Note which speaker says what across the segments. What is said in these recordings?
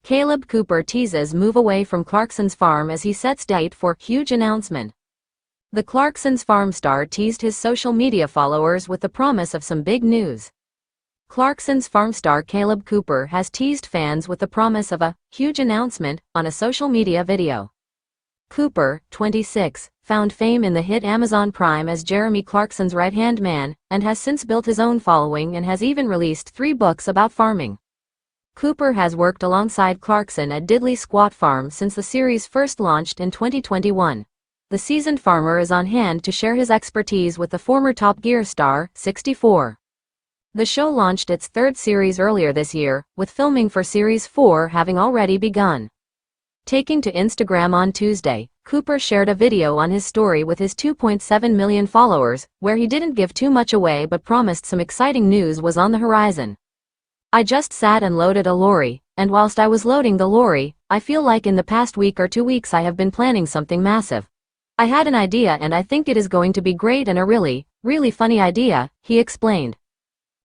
Speaker 1: Kaleb Cooper teases move away from Clarkson's Farm as he sets date for huge announcement. The Clarkson's Farm star teased his social media followers with the promise of some big news. Clarkson's Farm star Kaleb Cooper has teased fans with the promise of a huge announcement on a social media video. Cooper, 26, found fame in the hit Amazon Prime as Jeremy Clarkson's right-hand man, and has since built his own following and has even released 3 books about farming. Cooper has worked alongside Clarkson at Diddley Squat Farm since the series first launched in 2021. The seasoned farmer is on hand to share his expertise with the former Top Gear star, 64. The show launched its 3rd series earlier this year, with filming for Series 4 having already begun. Taking to Instagram on Tuesday, Cooper shared a video on his story with his 2.7 million followers, where he didn't give too much away but promised some exciting news was on the horizon. "I just sat and loaded a lorry, and whilst I was loading the lorry, I feel like in the past week or 2 weeks I have been planning something massive. I had an idea and I think it is going to be great and a really, really funny idea," he explained.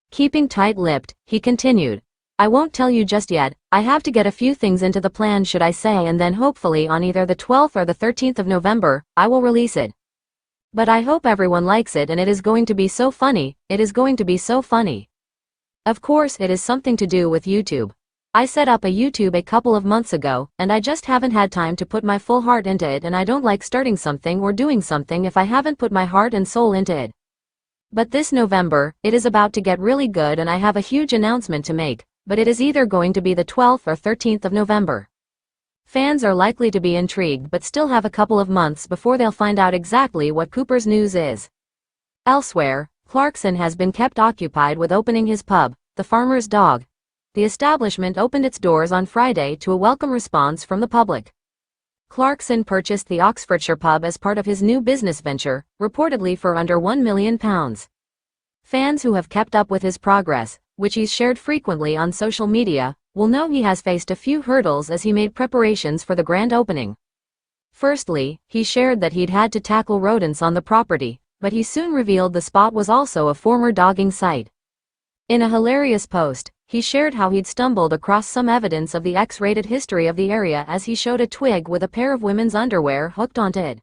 Speaker 1: Keeping tight-lipped, he continued, "I won't tell you just yet, I have to get a few things into the plan should I say, and then hopefully on either the 12th or the 13th of November, I will release it. But I hope everyone likes it and it is going to be so funny, it is going to be so funny. Of course it is something to do with YouTube. I set up a YouTube a couple of months ago, and I just haven't had time to put my full heart into it, and I don't like starting something or doing something if I haven't put my heart and soul into it. But this November, it is about to get really good and I have a huge announcement to make, but it is either going to be the 12th or 13th of November. Fans are likely to be intrigued but still have a couple of months before they'll find out exactly what Cooper's news is." Elsewhere, Clarkson has been kept occupied with opening his pub, The Farmer's Dog. The establishment opened its doors on Friday to a welcome response from the public. Clarkson purchased the Oxfordshire pub as part of his new business venture, reportedly for under £1 million. Fans who have kept up with his progress, which he's shared frequently on social media, will know he has faced a few hurdles as he made preparations for the grand opening. Firstly, he shared that he'd had to tackle rodents on the property, but he soon revealed the spot was also a former dogging site. In a hilarious post, he shared how he'd stumbled across some evidence of the X-rated history of the area as he showed a twig with a pair of women's underwear hooked onto it.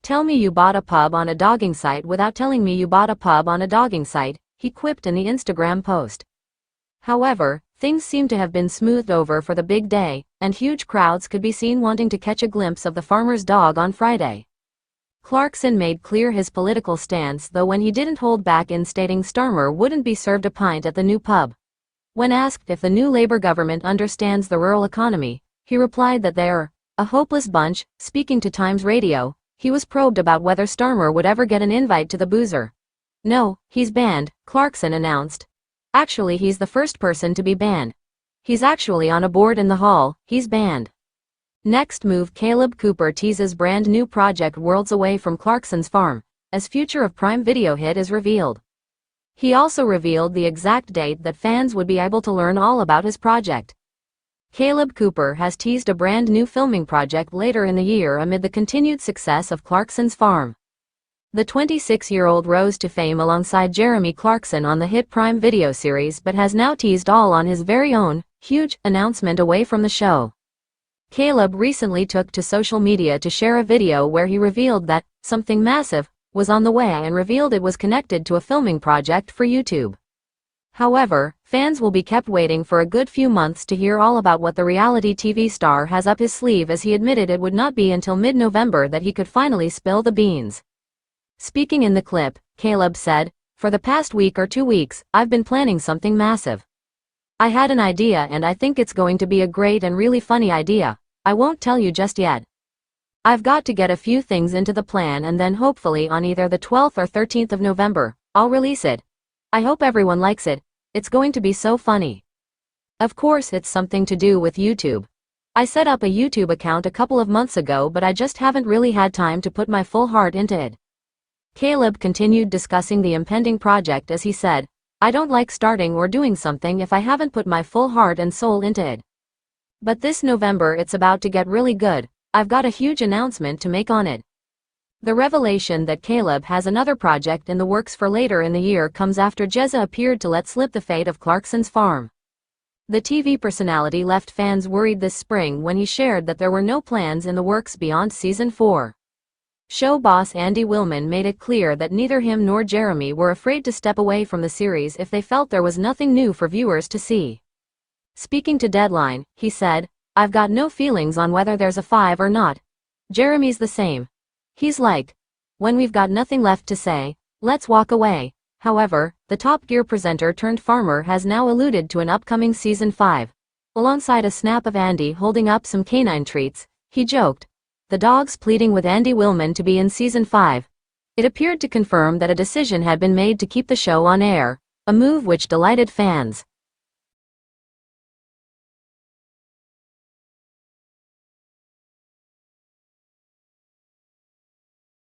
Speaker 1: "Tell me you bought a pub on a dogging site without telling me you bought a pub on a dogging site," he quipped in the Instagram post. However, things seem to have been smoothed over for the big day, and huge crowds could be seen wanting to catch a glimpse of the farmer's dog on Friday. Clarkson made clear his political stance, though, when he didn't hold back in stating Starmer wouldn't be served a pint at the new pub. When asked if the new Labour government understands the rural economy, he replied that they're a hopeless bunch. Speaking to Times Radio, he was probed about whether Starmer would ever get an invite to the boozer. "No, he's banned," Clarkson announced. "Actually, he's the first person to be banned. He's actually on a board in the hall, he's banned." Next move, Kaleb Cooper teases brand new project worlds away from Clarkson's Farm, as future of Prime Video hit is revealed. He also revealed the exact date that fans would be able to learn all about his project. Kaleb Cooper has teased a brand new filming project later in the year amid the continued success of Clarkson's Farm. The 26-year-old rose to fame alongside Jeremy Clarkson on the hit Prime Video series, but has now teased all on his very own huge announcement away from the show. Kaleb recently took to social media to share a video where he revealed that something massive was on the way and revealed it was connected to a filming project for YouTube. However, fans will be kept waiting for a good few months to hear all about what the reality TV star has up his sleeve, as he admitted it would not be until mid-November that he could finally spill the beans. Speaking in the clip, Kaleb said, "For the past week or 2 weeks, I've been planning something massive. I had an idea and I think it's going to be a great and really funny idea. I won't tell you just yet. I've got to get a few things into the plan, and then hopefully on either the 12th or 13th of November, I'll release it. I hope everyone likes it. It's going to be so funny. Of course it's something to do with YouTube. I set up a YouTube account a couple of months ago, but I just haven't really had time to put my full heart into it." Kaleb continued discussing the impending project as he said, "I don't like starting or doing something if I haven't put my full heart and soul into it. But this November it's about to get really good. I've got a huge announcement to make on it." The revelation that Kaleb has another project in the works for later in the year comes after jisoo appeared to let slip the fate of Clarkson's Farm. The TV personality left fans worried this spring when he shared that there were no plans in the works beyond season 4. Show boss Andy Willman made it clear that neither him nor Jeremy were afraid to step away from the series if they felt there was nothing new for viewers to see. Speaking to Deadline, he said, "I've got no feelings on whether there's a 5 or not. Jeremy's the same. He's like, when we've got nothing left to say, let's walk away." However, the Top Gear presenter turned farmer has now alluded to an upcoming season 5. Alongside a snap of Andy holding up some canine treats, he joked, "The dog's pleading with Andy Willman to be in season 5. It appeared to confirm that a decision had been made to keep the show on air, a move which delighted fans.